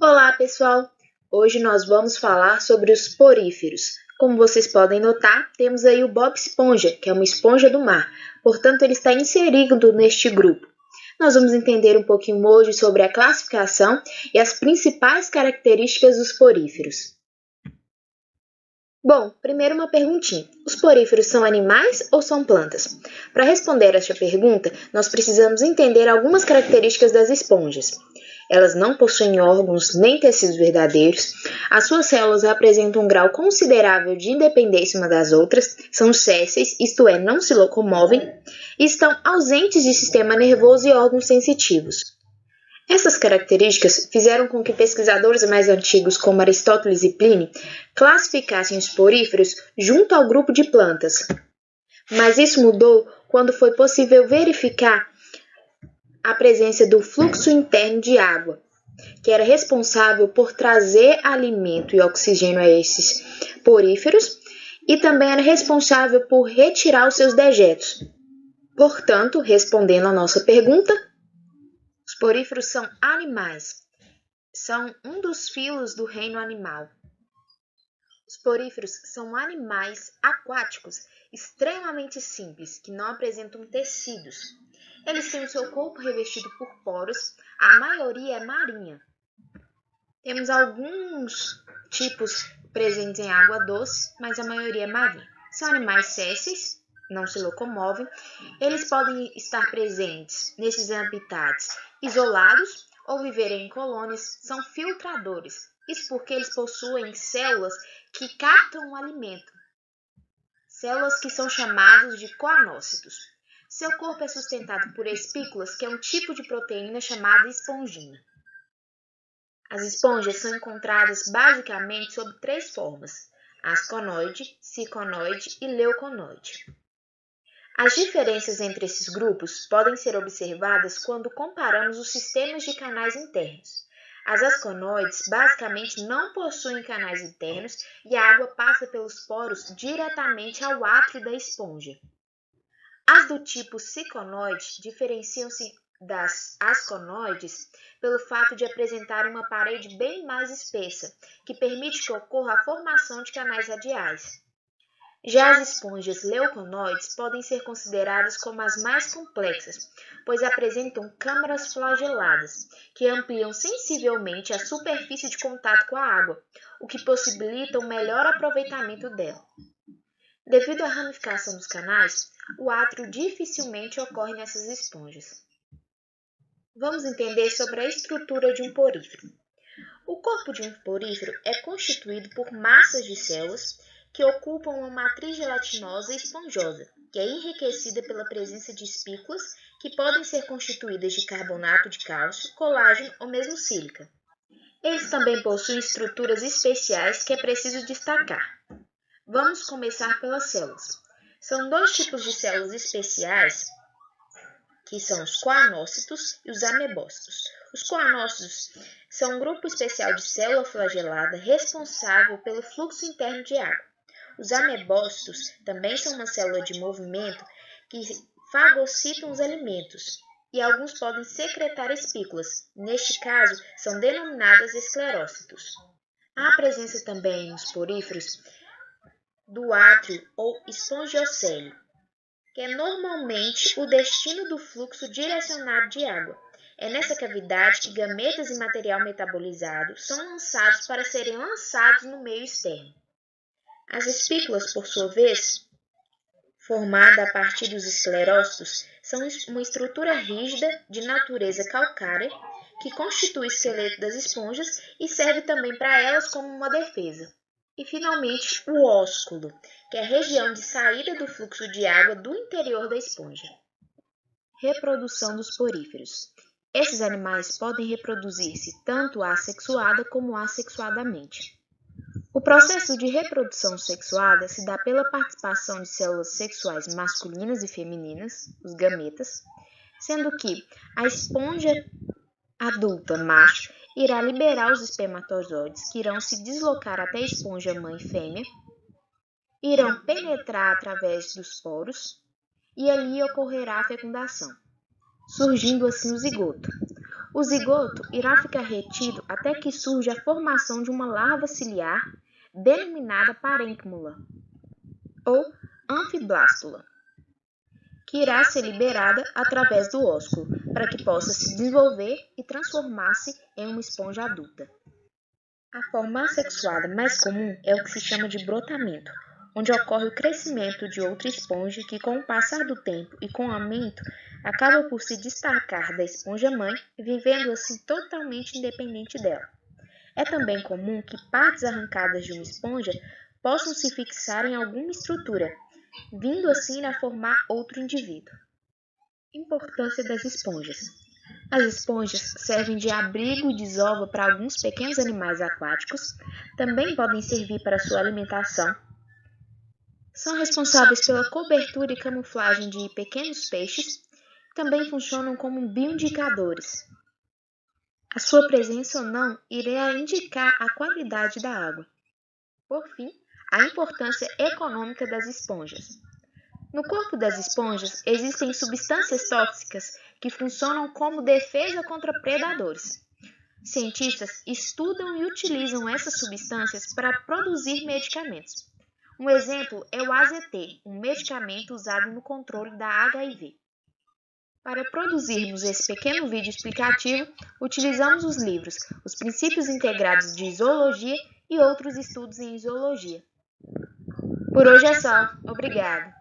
Olá, pessoal! Hoje nós vamos falar sobre os poríferos. Como vocês podem notar, temos aí o Bob Esponja, que é uma esponja do mar, portanto ele está inserido neste grupo. Nós vamos entender um pouquinho hoje sobre a classificação e as principais características dos poríferos. Bom, primeiro uma perguntinha. Os poríferos são animais ou são plantas? Para responder esta pergunta, nós precisamos entender algumas características das esponjas. Elas não possuem órgãos nem tecidos verdadeiros, as suas células apresentam um grau considerável de independência uma das outras, são sésseis, isto é, não se locomovem, e estão ausentes de sistema nervoso e órgãos sensitivos. Essas características fizeram com que pesquisadores mais antigos, como Aristóteles e Plínio, classificassem os poríferos junto ao grupo de plantas. Mas isso mudou quando foi possível verificar a presença do fluxo interno de água, que era responsável por trazer alimento e oxigênio a esses poríferos e também era responsável por retirar os seus dejetos. Portanto, respondendo à nossa pergunta, os poríferos são animais. São um dos filos do reino animal. Os poríferos são animais aquáticos extremamente simples, que não apresentam tecidos. Eles têm o seu corpo revestido por poros, a maioria é marinha. Temos alguns tipos presentes em água doce, mas a maioria é marinha. São animais sésseis, não se locomovem. Eles podem estar presentes nesses habitats isolados ou viverem em colônias. São filtradores. Isso porque eles possuem células que captam o alimento. Células que são chamadas de coanócitos. Seu corpo é sustentado por espículas, que é um tipo de proteína chamada espongina. As esponjas são encontradas basicamente sob 3 formas: asconoide, ciconoide e leuconoide. As diferenças entre esses grupos podem ser observadas quando comparamos os sistemas de canais internos. As asconoides basicamente não possuem canais internos e a água passa pelos poros diretamente ao átrio da esponja. As do tipo ciconoide diferenciam-se das asconoides pelo fato de apresentar uma parede bem mais espessa, que permite que ocorra a formação de canais radiais. Já as esponjas leuconoides podem ser consideradas como as mais complexas, pois apresentam câmaras flageladas, que ampliam sensivelmente a superfície de contato com a água, o que possibilita um melhor aproveitamento dela. Devido à ramificação dos canais, o átrio dificilmente ocorre nessas esponjas. Vamos entender sobre a estrutura de um porífero. O corpo de um porífero é constituído por massas de células que ocupam uma matriz gelatinosa e esponjosa, que é enriquecida pela presença de espículas que podem ser constituídas de carbonato de cálcio, colágeno ou mesmo sílica. Eles também possuem estruturas especiais que é preciso destacar. Vamos começar pelas células. São 2 tipos de células especiais, que são os coanócitos e os amebócitos. Os coanócitos são um grupo especial de célula flagelada responsável pelo fluxo interno de água. Os amebócitos também são uma célula de movimento que fagocitam os alimentos, e alguns podem secretar espículas. Neste caso, são denominadas esclerócitos. Há presença também nos poríferos do átrio ou espongiocélio, que é normalmente o destino do fluxo direcionado de água. É nessa cavidade que gametas e material metabolizado são lançados para serem lançados no meio externo. As espículas, por sua vez, formada a partir dos esclerócitos, são uma estrutura rígida de natureza calcária que constitui o esqueleto das esponjas e serve também para elas como uma defesa. E, finalmente, o ósculo, que é a região de saída do fluxo de água do interior da esponja. Reprodução dos poríferos. Esses animais podem reproduzir-se tanto assexuada como assexuadamente. O processo de reprodução sexuada se dá pela participação de células sexuais masculinas e femininas, os gametas, sendo que a esponja adulta macho irá liberar os espermatozoides, que irão se deslocar até a esponja mãe fêmea, irão penetrar através dos poros e ali ocorrerá a fecundação. surgindo assim o zigoto. O zigoto irá ficar retido até que surja a formação de uma larva ciliar denominada parênquima ou anfiblástula, que irá ser liberada através do ósculo, para que possa se desenvolver e transformar-se em uma esponja adulta. A forma assexuada mais comum é o que se chama de brotamento, onde ocorre o crescimento de outra esponja que, com o passar do tempo e com o aumento, acaba por se destacar da esponja-mãe, vivendo assim totalmente independente dela. É também comum que partes arrancadas de uma esponja possam se fixar em alguma estrutura, vindo assim a formar outro indivíduo. Importância das esponjas. As esponjas servem de abrigo e desova para alguns pequenos animais aquáticos, também podem servir para sua alimentação. São responsáveis pela cobertura e camuflagem de pequenos peixes, também funcionam como bioindicadores. A sua presença ou não irá indicar a qualidade da água. Por fim, a importância econômica das esponjas. No corpo das esponjas existem substâncias tóxicas que funcionam como defesa contra predadores. Cientistas estudam e utilizam essas substâncias para produzir medicamentos. Um exemplo é o AZT, um medicamento usado no controle da HIV. Para produzirmos esse pequeno vídeo explicativo, utilizamos os livros Os Princípios Integrados de Zoologia e outros estudos em zoologia. Por hoje é só. Obrigado!